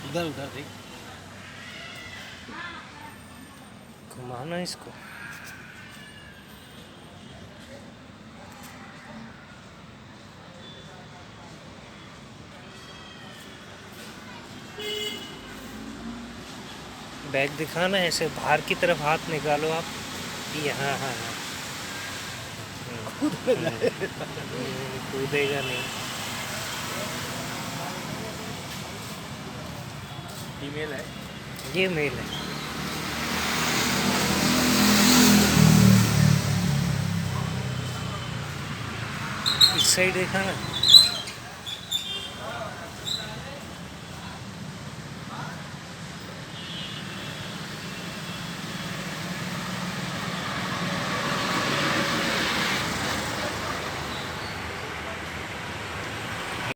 उधर उधर देख, घुमाना इसको। बैग दिखाना है, ऐसे बाहर की तरफ हाथ निकालो आप। यहाँ हाँ हाँ। कूदेगा नहीं। फीमेल है। ये मेल है। इस साइड देखा ना।